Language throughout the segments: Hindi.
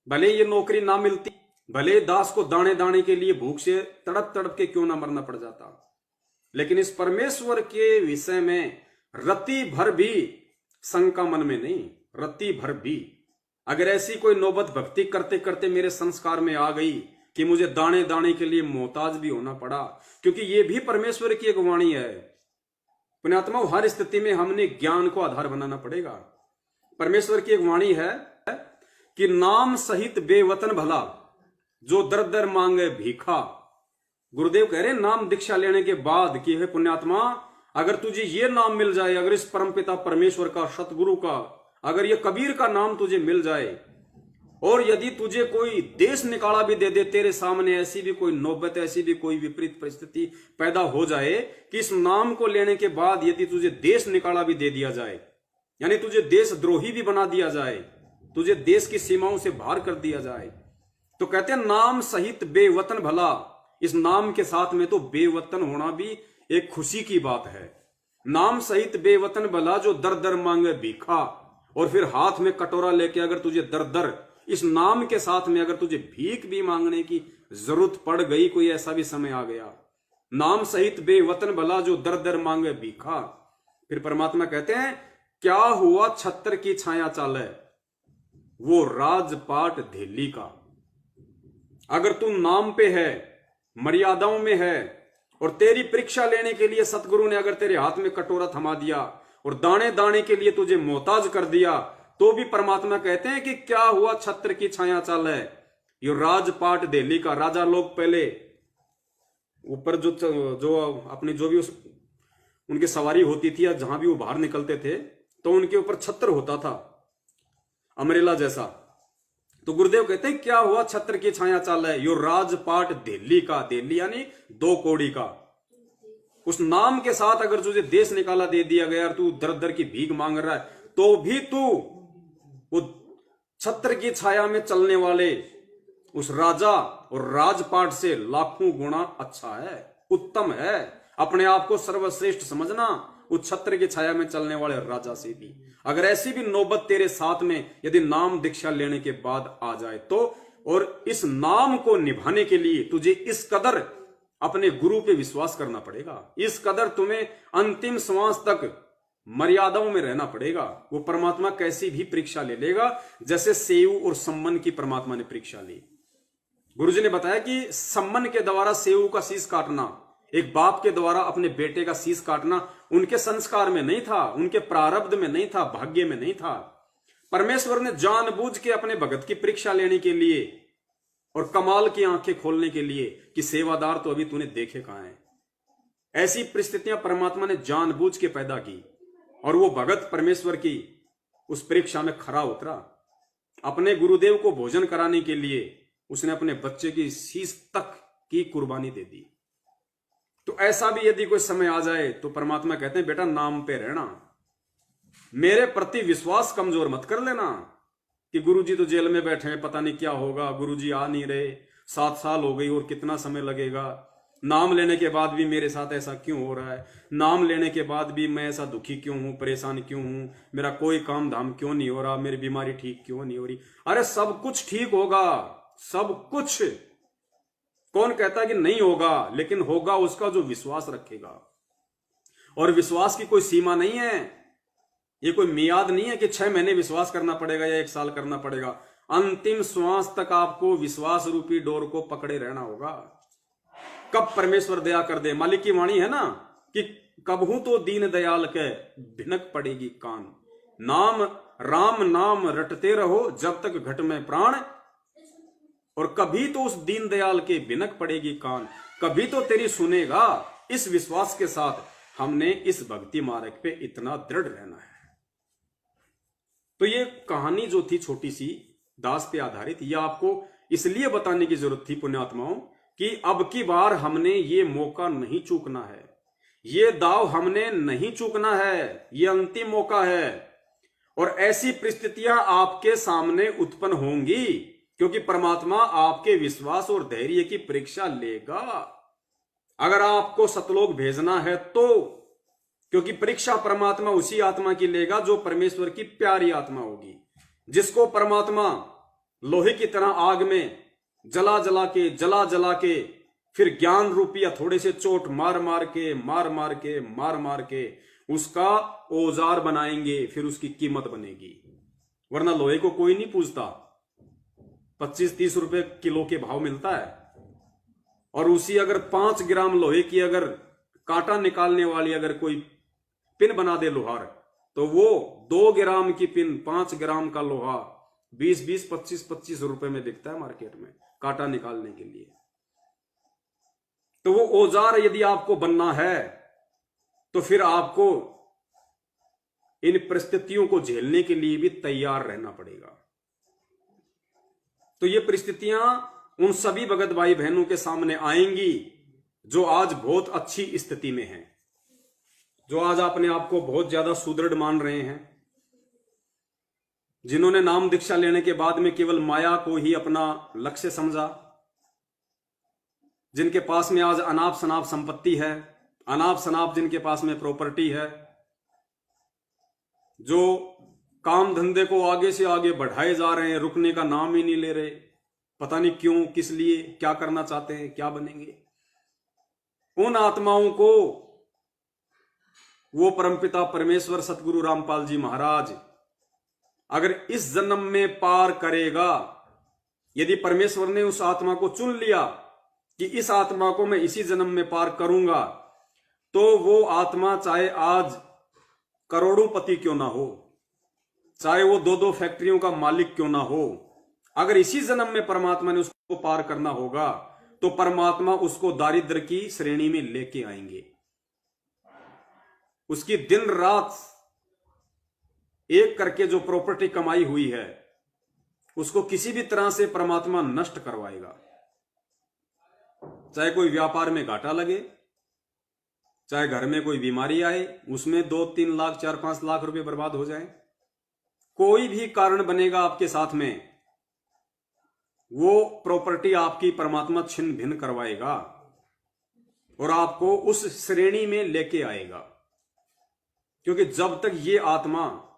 भले ये नौकरी ना मिलती, भले दास को दाने दाने के लिए भूख से तड़प तड़प के क्यों ना मरना पड़ जाता, लेकिन इस परमेश्वर के विषय में रत्ती भर भी शंका मन में नहीं, रत्ती भर भी। अगर ऐसी कोई नौबत भक्ति करते करते मेरे संस्कार में आ गई कि मुझे दाने दाने के लिए मोहताज भी होना पड़ा, क्योंकि ये भी परमेश्वर की एक वाणी है पुण्यात्मा, हर स्थिति में हमने ज्ञान को आधार बनाना पड़ेगा। परमेश्वर की एक वाणी है कि नाम सहित बेवतन भला जो दर दर मांगे भीखा। गुरुदेव कह रहे नाम दीक्षा लेने के बाद कि हे पुण्यात्मा, अगर तुझे ये नाम मिल जाए, अगर इस परमपिता परमेश्वर का, सतगुरु का, अगर ये कबीर का नाम तुझे मिल जाए, और यदि तुझे कोई देश निकाला भी दे दे, तेरे सामने ऐसी भी कोई नौबत, ऐसी भी कोई विपरीत परिस्थिति पैदा हो जाए कि इस नाम को लेने के बाद यदि तुझे देश निकाला भी दे दिया जाए, यानी तुझे देशद्रोही भी बना दिया जाए, तुझे देश की सीमाओं से बाहर कर दिया जाए, तो कहते हैं नाम सहित बेवतन भला। इस नाम के साथ में तो बेवतन होना भी एक खुशी की बात है। नाम सहित बेवतन भला जो दर दर मांगे भीखा। और फिर हाथ में कटोरा लेके अगर तुझे दर दर, इस नाम के साथ में अगर तुझे भीख भी मांगने की जरूरत पड़ गई, कोई ऐसा भी समय आ गया, नाम सहित बेवतन भला जो दर दर मांगे भीखा। फिर परमात्मा कहते हैं क्या हुआ छत्र की छाया चाले वो राजपाट धेली का। अगर तू नाम पे है, मर्यादाओं में है, और तेरी परीक्षा लेने के लिए सतगुरु ने अगर तेरे हाथ में कटोरा थमा दिया और दाने दाने के लिए तुझे मोहताज कर दिया, तो भी परमात्मा कहते हैं कि क्या हुआ छत्र की छाया चाल है ये राजपाट धेली का। राजा लोग पहले ऊपर जो अपनी जो भी उनकी सवारी होती थी या जहां भी वो बाहर निकलते थे, तो उनके ऊपर छत्र होता था अमरेला जैसा। तो गुरुदेव कहते हैं क्या हुआ छत्र की छाया चाल है यो राजपाट धेली का। धेली यानी 2 कौड़ी का। उस नाम के साथ अगर तुझे देश निकाला दे दिया गया और तू दर दर की भीख मांग रहा है, तो भी तू वो छत्र की छाया में चलने वाले उस राजा और राजपाट से लाखों गुना अच्छा है, उत्तम है। अपने आप को सर्वश्रेष्ठ समझना उस छत्र की छाया में चलने वाले राजा से भी। अगर ऐसी भी नौबत तेरे साथ में यदि नाम दीक्षा लेने के बाद आ जाए तो, और इस नाम को निभाने के लिए तुझे इस कदर अपने गुरु पे विश्वास करना पड़ेगा, इस कदर तुम्हें अंतिम श्वास तक मर्यादाओं में रहना पड़ेगा। वो परमात्मा कैसी भी परीक्षा ले लेगा, जैसे सेव और सम्मन की परमात्मा ने परीक्षा ली। गुरुजी ने बताया कि सम्मन के द्वारा सेव का शीश काटना, एक बाप के द्वारा अपने बेटे का शीश काटना उनके संस्कार में नहीं था, उनके प्रारब्ध में नहीं था, भाग्य में नहीं था। परमेश्वर ने जानबूझ के अपने भगत की परीक्षा लेने के लिए और कमाल की आंखें खोलने के लिए कि सेवादार तो अभी तूने देखे कहां है, ऐसी परिस्थितियां परमात्मा ने जानबूझ के पैदा की। और वो भगत परमेश्वर की उस परीक्षा में खरा उतरा। अपने गुरुदेव को भोजन कराने के लिए उसने अपने बच्चे की शीश तक की कुर्बानी दे दी। तो ऐसा भी यदि कोई समय आ जाए तो परमात्मा कहते हैं बेटा नाम पे रहना, मेरे प्रति विश्वास कमजोर मत कर लेना कि गुरुजी तो जेल में बैठे हैं, पता नहीं क्या होगा, गुरुजी आ नहीं रहे, 7 साल हो गई और कितना समय लगेगा, नाम लेने के बाद भी मेरे साथ ऐसा क्यों हो रहा है, नाम लेने के बाद भी मैं ऐसा दुखी क्यों हूं, परेशान क्यों हूं, मेरा कोई काम धाम क्यों नहीं हो रहा, मेरी बीमारी ठीक क्यों नहीं हो रही। अरे सब कुछ ठीक होगा, सब कुछ। कौन कहता कि नहीं होगा, लेकिन होगा उसका जो विश्वास रखेगा। और विश्वास की कोई सीमा नहीं है, ये कोई मियाद नहीं है कि 6 महीने विश्वास करना पड़ेगा या 1 साल करना पड़ेगा। अंतिम श्वास तक आपको विश्वास रूपी डोर को पकड़े रहना होगा। कब परमेश्वर दया कर दे, मालिक की वाणी है ना कि कबहू तो दीन दयाल के भिनक पड़ेगी कान। नाम राम नाम रटते रहो जब तक घट में प्राण, और कभी तो उस दीन दयाल के भिनक पड़ेगी कान, कभी तो तेरी सुनेगा। इस विश्वास के साथ हमने इस भक्ति मार्ग पे इतना दृढ़ रहना है। तो ये कहानी जो थी छोटी सी दास पे आधारित, यह आपको इसलिए बताने की जरूरत थी पुण्यात्माओं कि अब की बार हमने ये मौका नहीं चूकना है, ये दाव हमने नहीं चूकना है, ये अंतिम मौका है। और ऐसी परिस्थितियां आपके सामने उत्पन्न होंगी क्योंकि परमात्मा आपके विश्वास और धैर्य की परीक्षा लेगा। अगर आपको सतलोक भेजना है तो, क्योंकि परीक्षा परमात्मा उसी आत्मा की लेगा जो परमेश्वर की प्यारी आत्मा होगी, जिसको परमात्मा लोहे की तरह आग में जला जला के फिर ज्ञान रूपी हथौड़े से चोट मार मार के उसका औजार बनाएंगे, फिर उसकी कीमत बनेगी। वरना लोहे को कोई नहीं पूछता, 25-30 रुपए किलो के भाव मिलता है। और उसी अगर 5 ग्राम लोहे की अगर कांटा निकालने वाली अगर कोई पिन बना दे लोहार, तो वो 2 ग्राम की पिन 5 ग्राम का लोहा 20-20, 25-25 रुपए में बिकता है मार्केट में कांटा निकालने के लिए। तो वो औजार यदि आपको बनना है तो फिर आपको इन परिस्थितियों को झेलने के लिए भी तैयार रहना पड़ेगा। तो ये परिस्थितियां उन सभी भगत भाई बहनों के सामने आएंगी जो आज बहुत अच्छी स्थिति में हैं, जो आज अपने आप को बहुत ज्यादा सुदृढ़ मान रहे हैं, जिन्होंने नाम दीक्षा लेने के बाद में केवल माया को ही अपना लक्ष्य समझा, जिनके पास में आज अनाप शनाप संपत्ति है, अनाप शनाप जिनके पास में प्रॉपर्टी है, जो काम धंधे को आगे से आगे बढ़ाए जा रहे हैं, रुकने का नाम ही नहीं ले रहे, पता नहीं क्यों, किस लिए, क्या करना चाहते हैं, क्या बनेंगे। उन आत्माओं को वो परमपिता परमेश्वर सतगुरु रामपाल जी महाराज अगर इस जन्म में पार करेगा, यदि परमेश्वर ने उस आत्मा को चुन लिया कि इस आत्मा को मैं इसी जन्म में पार करूंगा, तो वो आत्मा चाहे आज करोड़ोंपति क्यों ना हो, चाहे वो 2-2 फैक्ट्रियों का मालिक क्यों ना हो, अगर इसी जन्म में परमात्मा ने उसको पार करना होगा तो परमात्मा उसको दारिद्र की श्रेणी में लेके आएंगे। उसकी दिन रात एक करके जो प्रॉपर्टी कमाई हुई है उसको किसी भी तरह से परमात्मा नष्ट करवाएगा। चाहे कोई व्यापार में घाटा लगे, चाहे घर में कोई बीमारी आए, उसमें 2-3 लाख 4-5 लाख रुपए बर्बाद हो जाए, कोई भी कारण बनेगा आपके साथ में, वो प्रॉपर्टी आपकी परमात्मा छिन्न भिन्न करवाएगा और आपको उस श्रेणी में लेके आएगा। क्योंकि जब तक ये आत्मा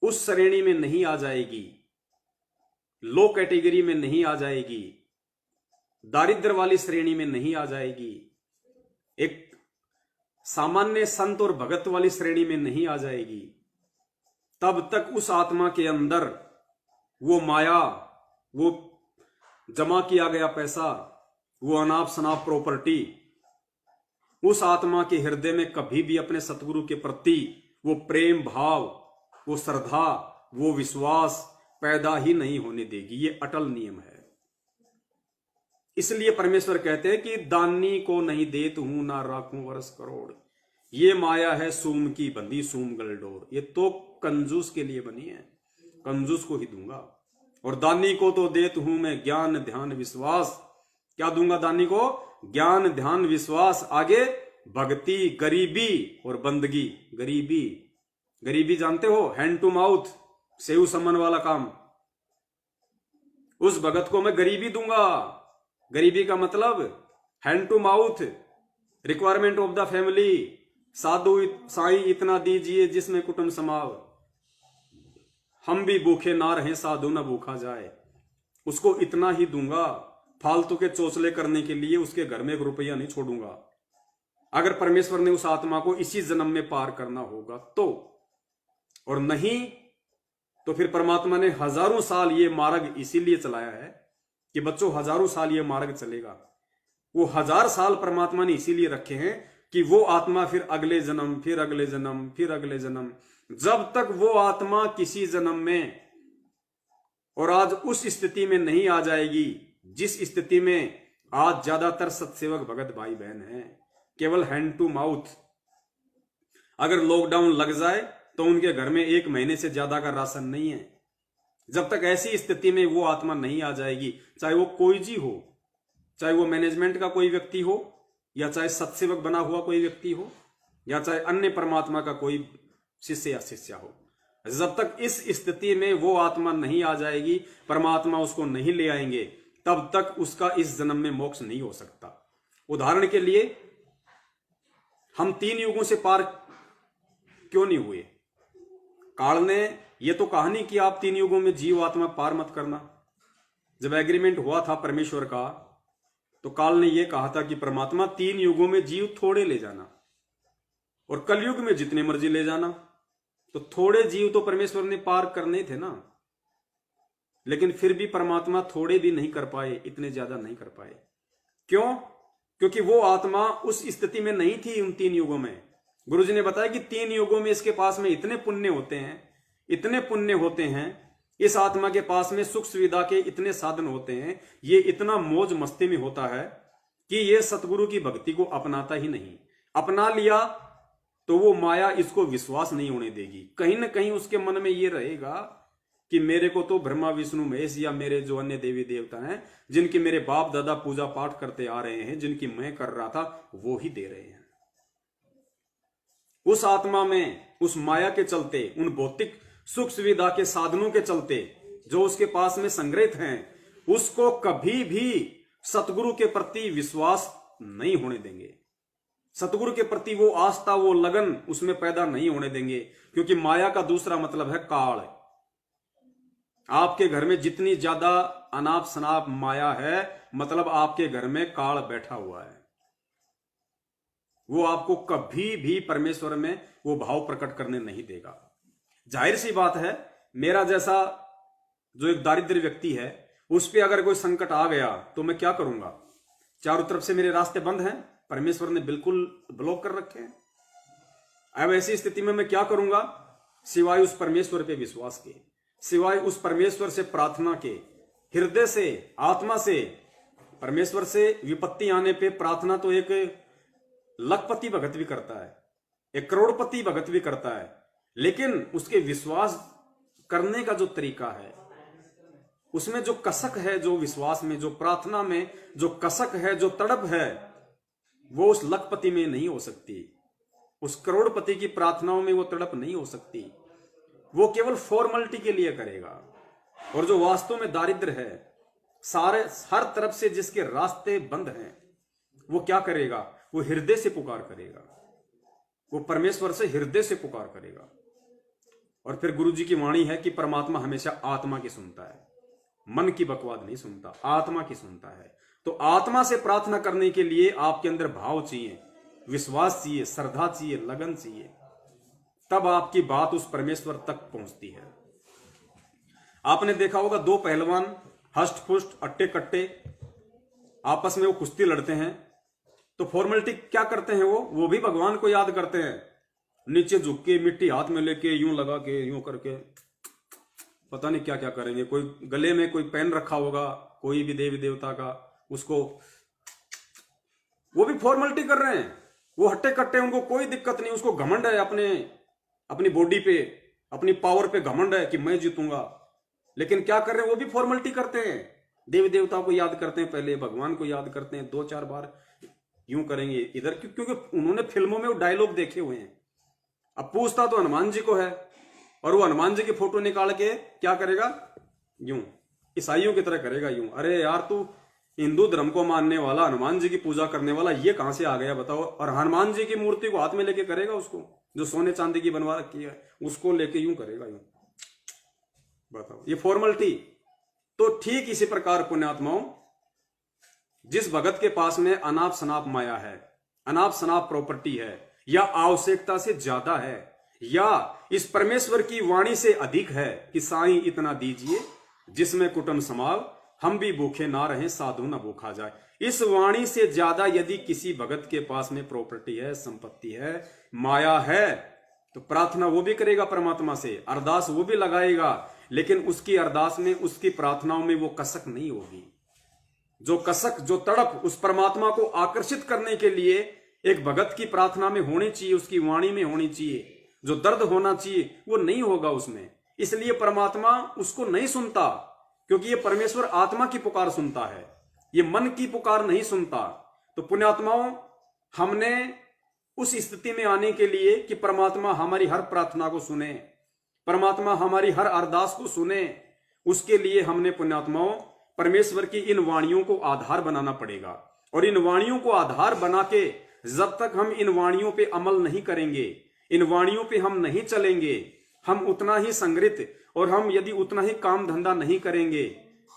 उस श्रेणी में नहीं आ जाएगी, लो कैटेगरी में नहीं आ जाएगी, दारिद्र वाली श्रेणी में नहीं आ जाएगी, एक सामान्य संत और भगत वाली श्रेणी में नहीं आ जाएगी, तब तक उस आत्मा के अंदर वो माया, वो जमा किया गया पैसा, वो अनाप शनाप प्रॉपर्टी उस आत्मा के हृदय में कभी भी अपने सतगुरु के प्रति वो प्रेम भाव, वो श्रद्धा, वो विश्वास पैदा ही नहीं होने देगी। ये अटल नियम है। इसलिए परमेश्वर कहते हैं कि दानी को नहीं देत हूं ना राखूं वर्ष करोड़, ये माया है सूम की बंदी सूम गलडोर। ये तो कंजूस के लिए बनी है, कंजूस को ही दूंगा। और दानी को तो देत हूं मैं ज्ञान ध्यान विश्वास। क्या दूंगा दानी को? ज्ञान ध्यान विश्वास, आगे भक्ति, गरीबी और बंदगी। गरीबी, गरीबी जानते हो, हैंड टू माउथ, सेव समन वाला काम। उस भगत को मैं गरीबी दूंगा। गरीबी का मतलब hand to mouth, requirement of the family. साधु साईं इतना दीजिए जिसमें कुटुंब समाव, हम भी भूखे ना रहें साधु न भूखा जाए। उसको इतना ही दूंगा, फालतू के चोचले करने के लिए उसके घर में 1 रुपया नहीं छोड़ूंगा। अगर परमेश्वर ने उस आत्मा को इसी जन्म में पार करना होगा तो, और नहीं तो फिर परमात्मा ने हजारों साल ये मार्ग इसीलिए चलाया है कि बच्चों हजारों साल ये मार्ग चलेगा। वो 1000 साल परमात्मा ने इसीलिए रखे हैं कि वो आत्मा फिर अगले जन्म, फिर अगले जन्म, फिर अगले जन्म, जब तक वो आत्मा किसी जन्म में और आज उस स्थिति में नहीं आ जाएगी जिस स्थिति में आज ज्यादातर सत्सेवक भगत भाई बहन हैं, केवल हैंड टू माउथ। अगर लॉकडाउन लग जाए तो उनके घर में 1 महीने से ज्यादा का राशन नहीं है। जब तक ऐसी स्थिति में वो आत्मा नहीं आ जाएगी, चाहे वो कोई जी हो, चाहे वो मैनेजमेंट का कोई व्यक्ति हो, या चाहे सत्सेवक बना हुआ कोई व्यक्ति हो, या चाहे अन्य परमात्मा का कोई शिष्य या शिष्या हो, जब तक इस स्थिति में वो आत्मा नहीं आ जाएगी, परमात्मा उसको नहीं ले आएंगे, तब तक उसका इस जन्म में मोक्ष नहीं हो सकता। उदाहरण के लिए, हम 3 युगों से पार क्यों नहीं हुए? काल ने ये तो कहा नहीं कि आप 3 युगों में जीव आत्मा पार मत करना। जब एग्रीमेंट हुआ था परमेश्वर का, तो काल ने यह कहा था कि परमात्मा 3 युगों में जीव थोड़े ले जाना और कलयुग में जितने मर्जी ले जाना। तो थोड़े जीव तो परमेश्वर ने पार करने थे ना, लेकिन फिर भी परमात्मा थोड़े भी नहीं कर पाए, इतने ज्यादा नहीं कर पाए। क्यों? क्योंकि वो आत्मा उस स्थिति में नहीं थी उन 3 युगों में। गुरुजी ने बताया कि 3 युगों में इसके पास में इतने पुण्य होते हैं, इतने पुण्य होते हैं, इस आत्मा के पास में सुख सुविधा के इतने साधन होते हैं, ये इतना मौज मस्ती में होता है कि ये सतगुरु की भक्ति को अपनाता ही नहीं। अपना लिया तो वो माया इसको विश्वास नहीं होने देगी। कहीं ना कहीं उसके मन में ये रहेगा कि मेरे को तो ब्रह्मा विष्णु महेश या मेरे जो अन्य देवी देवता हैं, जिनकी मेरे बाप दादा पूजा पाठ करते आ रहे हैं, जिनकी मैं कर रहा था, वो ही दे रहे हैं। उस आत्मा में, उस माया के चलते, उन भौतिक सुख सुविधा के साधनों के चलते जो उसके पास में संग्रहित हैं, उसको कभी भी सतगुरु के प्रति विश्वास नहीं होने देंगे। सतगुरु के प्रति वो आस्था, वो लगन उसमें पैदा नहीं होने देंगे। क्योंकि माया का दूसरा मतलब है काल। आपके घर में जितनी ज्यादा अनाप शनाप माया है, मतलब आपके घर में काल बैठा हुआ है। वो आपको कभी भी परमेश्वर में वो भाव प्रकट करने नहीं देगा। जाहिर सी बात है, मेरा जैसा जो एक दारिद्र्य व्यक्ति है, उस पर अगर कोई संकट आ गया तो मैं क्या करूंगा? चारों तरफ से मेरे रास्ते बंद हैं, परमेश्वर ने बिल्कुल ब्लॉक कर रखे हैं। अब ऐसी स्थिति में मैं क्या करूंगा? सिवाय उस परमेश्वर पे विश्वास के, सिवाय उस परमेश्वर से प्रार्थना के, हृदय से, आत्मा से। परमेश्वर से विपत्ति आने पे प्रार्थना तो एक लखपति भगत भी करता है, एक करोड़पति भगत भी करता है, लेकिन उसके विश्वास करने का जो तरीका है, उसमें जो कसक है, जो विश्वास में, जो प्रार्थना में जो कसक है, जो तड़प है, वो उस लखपति में नहीं हो सकती। उस करोड़पति की प्रार्थनाओं में वो तड़प नहीं हो सकती। वो केवल फॉर्मेलिटी के लिए करेगा। और जो वास्तव में दारिद्र है, सारे हर तरफ से जिसके रास्ते बंद हैं, वो क्या करेगा? वो हृदय से पुकार करेगा, वो परमेश्वर से हृदय से पुकार करेगा। और फिर गुरु जी की वाणी है कि परमात्मा हमेशा आत्मा की सुनता है, मन की बकवाद नहीं सुनता, आत्मा की सुनता है। तो आत्मा से प्रार्थना करने के लिए आपके अंदर भाव चाहिए, विश्वास चाहिए, श्रद्धा चाहिए, लगन चाहिए, तब आपकी बात उस परमेश्वर तक पहुंचती है। आपने देखा होगा 2 पहलवान हष्ट पुष्ट अट्टे कट्टे आपस में वो कुश्ती लड़ते हैं, तो फॉर्मेलिटी क्या करते हैं? वो भी भगवान को याद करते हैं, नीचे झुक के, मिट्टी हाथ में लेके, यूं लगा के, यूं करके, पता नहीं क्या क्या करेंगे। कोई गले में कोई पेन रखा होगा, कोई भी देवी देवता का, उसको वो भी फॉर्मेलिटी कर रहे हैं। वो हट्टे कट्टे, उनको कोई दिक्कत नहीं, उसको घमंड है अपनी बॉडी पे, अपनी पावर पे घमंड है कि मैं जीतूंगा। लेकिन क्या कर रहे हैं? वो भी फॉर्मेलिटी करते हैं, देवी देवता को याद करते हैं, पहले भगवान को याद करते हैं, 2-4 बार यूं करेंगे इधर, क्योंकि उन्होंने फिल्मों में वो डायलॉग देखे हुए हैं। अब पूछता तो हनुमान जी को है, और वो हनुमान जी की फोटो निकाल के क्या करेगा? यूं, ईसाइयों की तरह करेगा यूं। अरे यार, तू हिंदू धर्म को मानने वाला, हनुमान जी की पूजा करने वाला, ये कहां से आ गया बताओ? और हनुमान जी की मूर्ति को हाथ में लेके करेगा, उसको जो सोने चांदी की बनवा रखी है, उसको लेके यूं करेगा, यूं। बताओ, ये फॉर्मेलिटी। तो ठीक इसी प्रकार पुण्यात्माओं, जिस भगत के पास में अनाप शनाप माया है, अनाप शनाप प्रॉपर्टी है, या आवश्यकता से ज्यादा है, या इस परमेश्वर की वाणी से अधिक है कि साईं इतना दीजिए जिसमें कुटुंब समाल, हम भी भूखे ना रहें, साधु ना भूखा जाए। इस वाणी से ज्यादा यदि किसी भगत के पास में प्रॉपर्टी है, संपत्ति है, माया है, तो प्रार्थना वो भी करेगा परमात्मा से, अरदास वो भी लगाएगा, लेकिन उसकी अरदास में, उसकी प्रार्थनाओं में वो कसक नहीं होगी। जो कसक, जो तड़प उस परमात्मा को आकर्षित करने के लिए एक भगत की प्रार्थना में होनी चाहिए, उसकी वाणी में होनी चाहिए, जो दर्द होना चाहिए, वो नहीं होगा उसमें। इसलिए परमात्मा उसको नहीं सुनता, क्योंकि ये परमेश्वर आत्मा की पुकार सुनता है, ये मन की पुकार नहीं सुनता। तो पुण्यात्माओं, हमने उस स्थिति में आने के लिए कि परमात्मा हमारी हर प्रार्थना को सुने, परमात्मा हमारी हर अरदास को सुने, उसके लिए हमने पुण्यात्माओं परमेश्वर की इन वाणियों को आधार बनाना पड़ेगा। और इन वाणियों को आधार बना के जब तक हम इन वाणियों पे अमल नहीं करेंगे, इन वाणियों पे हम नहीं चलेंगे, हम उतना ही संग्रहित, और हम यदि उतना ही काम धंधा नहीं करेंगे,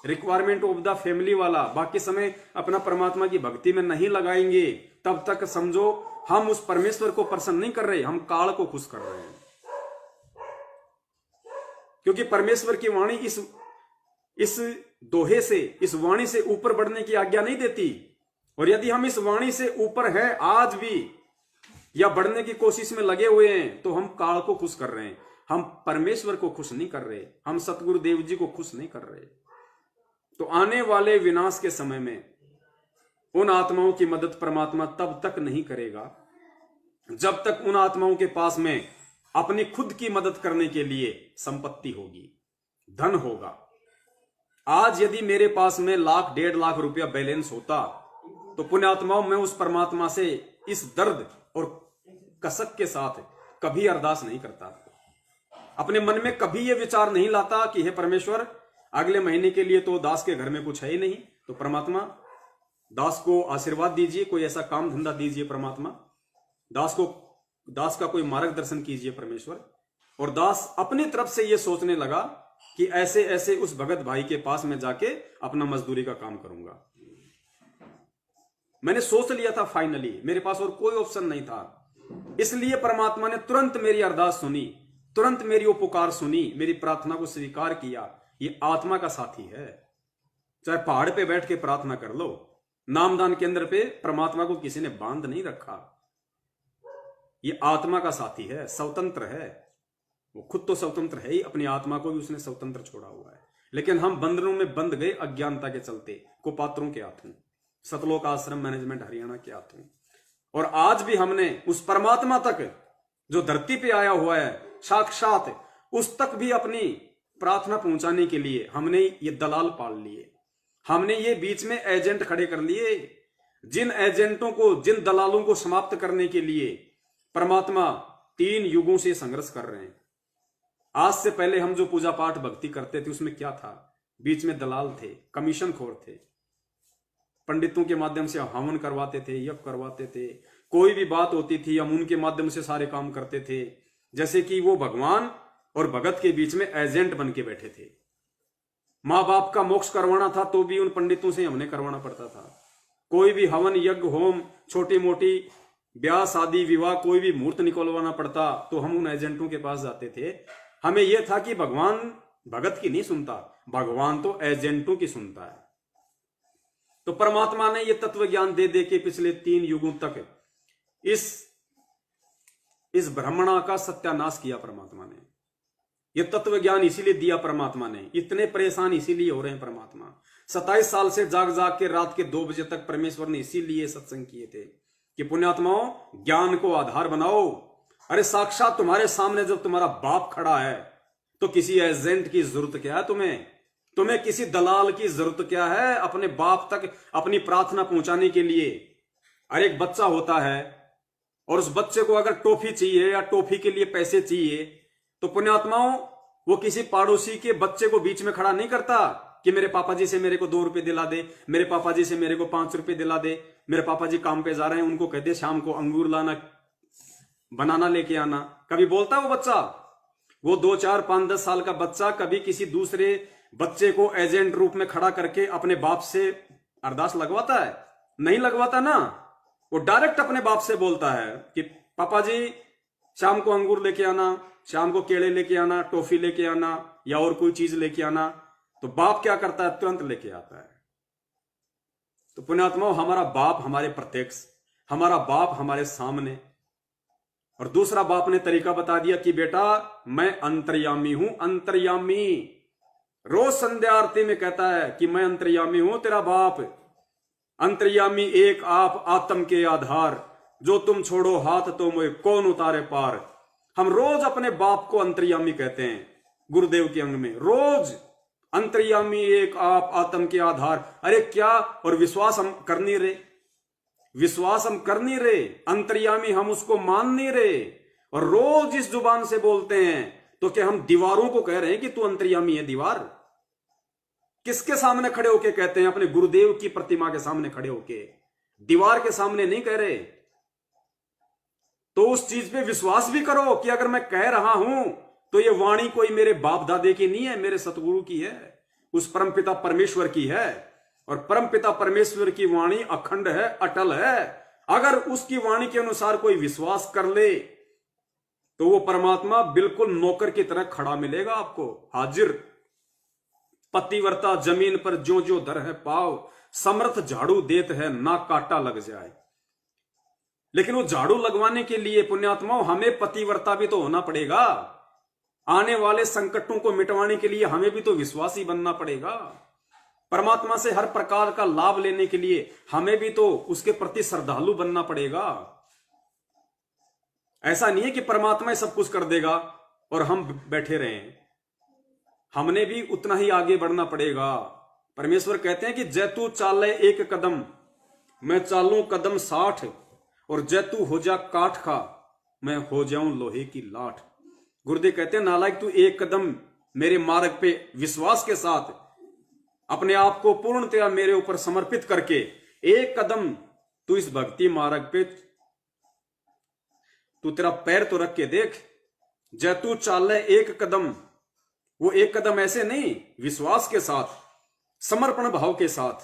रिक्वायरमेंट ऑफ द फैमिली वाला, बाकी समय अपना परमात्मा की भक्ति में नहीं लगाएंगे, तब तक समझो हम उस परमेश्वर को प्रसन्न नहीं कर रहे, हम काल को खुश कर रहे हैं। क्योंकि परमेश्वर की वाणी इस दोहे से, इस वाणी से ऊपर बढ़ने की आज्ञा नहीं देती। और यदि हम इस वाणी से ऊपर हैं आज भी, या बढ़ने की कोशिश में लगे हुए हैं, तो हम काल को खुश कर रहे हैं, हम परमेश्वर को खुश नहीं कर रहे, हम सतगुरु देव जी को खुश नहीं कर रहे। तो आने वाले विनाश के समय में उन आत्माओं की मदद परमात्मा तब तक नहीं करेगा जब तक उन आत्माओं के पास में अपनी खुद की मदद करने के लिए संपत्ति होगी, धन होगा। आज यदि मेरे पास में 1,00,000 1.5 लाख रुपया बैलेंस होता, तो पुण्यात्माओं में उस परमात्मा से इस दर्द और कसक के साथ कभी अरदास नहीं करता, अपने मन में कभी यह विचार नहीं लाता कि हे परमेश्वर, अगले महीने के लिए तो दास के घर में कुछ है ही नहीं, तो परमात्मा दास को आशीर्वाद दीजिए, कोई ऐसा काम धंधा दीजिए परमात्मा, दास का कोई मार्गदर्शन कीजिए परमेश्वर। और दास अपनी तरफ से यह सोचने लगा कि ऐसे ऐसे उस भगत भाई के पास में जाके अपना मजदूरी का काम करूंगा। मैंने सोच लिया था फाइनली, मेरे पास और कोई ऑप्शन नहीं था। इसलिए परमात्मा ने तुरंत मेरी अरदास सुनी, तुरंत मेरी वो पुकार सुनी, मेरी प्रार्थना को स्वीकार किया। ये आत्मा का साथी है। चाहे पहाड़ पे बैठ के प्रार्थना कर लो, नामदान केंद्र पे परमात्मा को किसी ने बांध नहीं रखा। ये आत्मा का साथी है, स्वतंत्र है। वो खुद तो स्वतंत्र है ही, अपनी आत्मा को भी उसने स्वतंत्र छोड़ा हुआ है। लेकिन हम बंधनों में बंध गए अज्ञानता के चलते, कुपात्रों के हाथों, सतलोक आश्रम मैनेजमेंट हरियाणा के हाथों। और आज भी हमने उस परमात्मा तक जो धरती पे आया हुआ है साक्षात, उस तक भी अपनी प्रार्थना पहुंचाने के लिए हमने ये दलाल पाल लिए, हमने ये बीच में एजेंट खड़े कर लिए। जिन एजेंटों को, जिन दलालों को समाप्त करने के लिए परमात्मा 3 युगों से संघर्ष कर रहे हैं। आज से पहले हम जो पूजा पाठ भक्ति करते थे उसमें क्या था? बीच में दलाल थे, कमीशन खोर थे, पंडितों के माध्यम से हवन करवाते थे, यज्ञ करवाते थे, कोई भी बात होती थी हम उनके माध्यम से सारे काम करते थे, जैसे कि वो भगवान और भगत के बीच में एजेंट बन के बैठे थे। माँ बाप का मोक्ष करवाना था तो भी उन पंडितों से हमने करवाना पड़ता था। कोई भी हवन यज्ञ होम, छोटी मोटी ब्याह शादी विवाह, कोई भी मुहूर्त निकलवाना पड़ता तो हम उन एजेंटों के पास जाते थे। हमें यह था कि भगवान भगत की नहीं सुनता, भगवान तो एजेंटों की सुनता है। तो परमात्मा ने यह तत्व ज्ञान दे दे के पिछले 3 युगों तक इस ब्रह्मणा का सत्यानाश किया परमात्मा ने। यह तत्व ज्ञान इसीलिए दिया परमात्मा ने। इतने परेशान इसीलिए हो रहे हैं परमात्मा। 27 साल से जाग जाग के रात के 2 बजे तक परमेश्वर ने इसीलिए सत्संग किए थे कि पुण्यात्माओं ज्ञान को आधार बनाओ। अरे साक्षात तुम्हारे सामने जब तुम्हारा बाप खड़ा है तो किसी एजेंट की जरूरत क्या है? तुम्हें किसी दलाल की जरूरत क्या है अपने बाप तक अपनी प्रार्थना पहुंचाने के लिए? अरे एक बच्चा होता है और उस बच्चे को अगर टॉफी चाहिए या टॉफी के लिए पैसे चाहिए तो पुण्यात्माओं वो किसी पड़ोसी के बच्चे को बीच में खड़ा नहीं करता कि मेरे पापा जी से मेरे को 2 रुपए दिला दे, मेरे पापा जी से मेरे को 5 रुपए दिला दे, मेरे पापा जी काम पे जा रहे हैं उनको कह दे शाम को अंगूर लाना, बनाना लेके आना। कभी बोलता वो बच्चा? वो 2, 4, 5, 10 साल का बच्चा कभी किसी दूसरे बच्चे को एजेंट रूप में खड़ा करके अपने बाप से अरदास लगवाता है? नहीं लगवाता ना। वो डायरेक्ट अपने बाप से बोलता है कि पापा जी शाम को अंगूर लेके आना, शाम को केले लेके आना, टॉफी लेके आना या और कोई चीज लेके आना। तो बाप क्या करता है? तुरंत लेके आता है। तो पुण्यात्माओं हमारा बाप हमारे प्रत्यक्ष, हमारा बाप हमारे सामने। और दूसरा बाप ने तरीका बता दिया कि बेटा मैं अंतर्यामी हूं, अंतर्यामी। रोज संध्या आरती में कहता है कि मैं अंतर्यामी हूं तेरा बाप। अंतर्यामी एक आप आत्म के आधार, जो तुम छोड़ो हाथ तो मुझे कौन उतारे पार। हम रोज अपने बाप को अंतर्यामी कहते हैं गुरुदेव के अंग में, रोज अंतर्यामी एक आप आत्म के आधार। अरे क्या! और विश्वास हम कर नहीं रहे, विश्वास हम कर नहीं रहे, अंतर्यामी हम उसको मान नहीं रहे। और रोज इस जुबान से बोलते हैं तो क्या हम दीवारों को कह रहे हैं कि तू अंतर्यामी है? दीवार किसके सामने खड़े होके कहते हैं? अपने गुरुदेव की प्रतिमा के सामने खड़े होके, दीवार के सामने नहीं कह रहे। तो उस चीज पे विश्वास भी करो कि अगर मैं कह रहा हूं तो ये वाणी कोई मेरे बाप दादे की नहीं है, मेरे सतगुरु की है। उस परमपिता परमेश्वर की है, और परमपिता परमेश्वर की वाणी अखंड है, अटल है। अगर उसकी वाणी के अनुसार कोई विश्वास कर ले तो वो परमात्मा बिल्कुल नौकर की तरह खड़ा मिलेगा आपको, हाजिर। पतिव्रता जमीन पर ज्यों ज्यों दर है पाव, समर्थ झाड़ू देत है ना काटा लग जाए। लेकिन वो झाड़ू लगवाने के लिए पुण्यात्माओं हमें पतिव्रता भी तो होना पड़ेगा। आने वाले संकटों को मिटवाने के लिए हमें भी तो विश्वासी बनना पड़ेगा। परमात्मा से हर प्रकार का लाभ लेने के लिए हमें भी तो उसके प्रति श्रद्धालु बनना पड़ेगा। ऐसा नहीं है कि परमात्मा ही सब कुछ कर देगा और हम बैठे रहें। हमने भी उतना ही आगे बढ़ना पड़ेगा। परमेश्वर कहते हैं कि जैतू चाले एक कदम, मैं चालूं कदम 60, और जैतू हो जा काठ का, मैं हो जाऊं लोहे की लाठ। गुरुदेव कहते हैं नालायक, तू एक कदम मेरे मार्ग पे विश्वास के साथ अपने आप को पूर्णतया मेरे ऊपर समर्पित करके एक कदम तू इस भक्ति मार्ग पे तू तेरा पैर तो रख के देख। जैतू चाले एक कदम, वो एक कदम ऐसे नहीं, विश्वास के साथ, समर्पण भाव के साथ,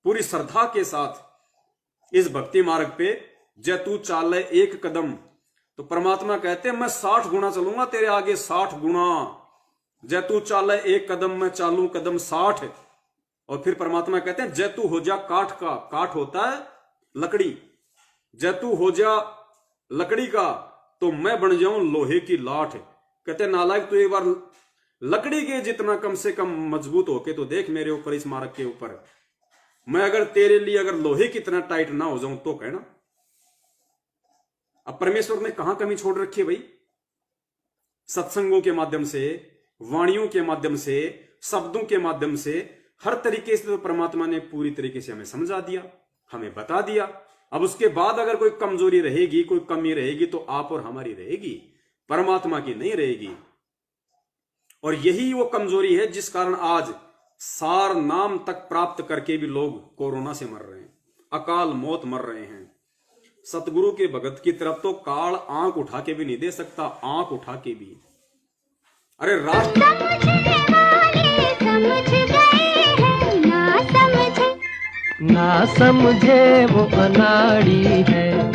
पूरी श्रद्धा के साथ इस भक्ति मार्ग पे जैतू चाले एक कदम। तो परमात्मा कहते हैं मैं 60 गुना चलूंगा तेरे आगे, 60 गुना। जैतू चाले एक कदम, मैं चालू कदम 60। और फिर परमात्मा कहते हैं जैतू हो जा काठ का, काठ होता है लकड़ी, जैतू हो जा लकड़ी का तो मैं बन जाऊं लोहे की लाठ। कहते नालायक, तू एक बार लकड़ी के जितना कम से कम मजबूत होके तो देख मेरे ऊपर, इस मार्ग के ऊपर। मैं अगर तेरे लिए अगर लोहे की तरह टाइट ना हो जाऊं तो कहना। अब परमेश्वर ने कहां कमी छोड़ रखी है भाई? सत्संगों के माध्यम से, वाणियों के माध्यम से, शब्दों के माध्यम से, हर तरीके से तो परमात्मा ने पूरी तरीके से हमें समझा दिया, हमें बता दिया। अब उसके बाद अगर कोई कमजोरी रहेगी, कोई कमी रहेगी तो आप और हमारी रहेगी, परमात्मा की नहीं रहेगी। और यही वो कमजोरी है जिस कारण आज सार नाम तक प्राप्त करके भी लोग कोरोना से मर रहे हैं, अकाल मौत मर रहे हैं। सतगुरु के भगत की तरफ तो काल आंख उठा के भी नहीं दे सकता, आंख उठा के भी। अरे राष्ट्र ना समझे वो अनाड़ी है।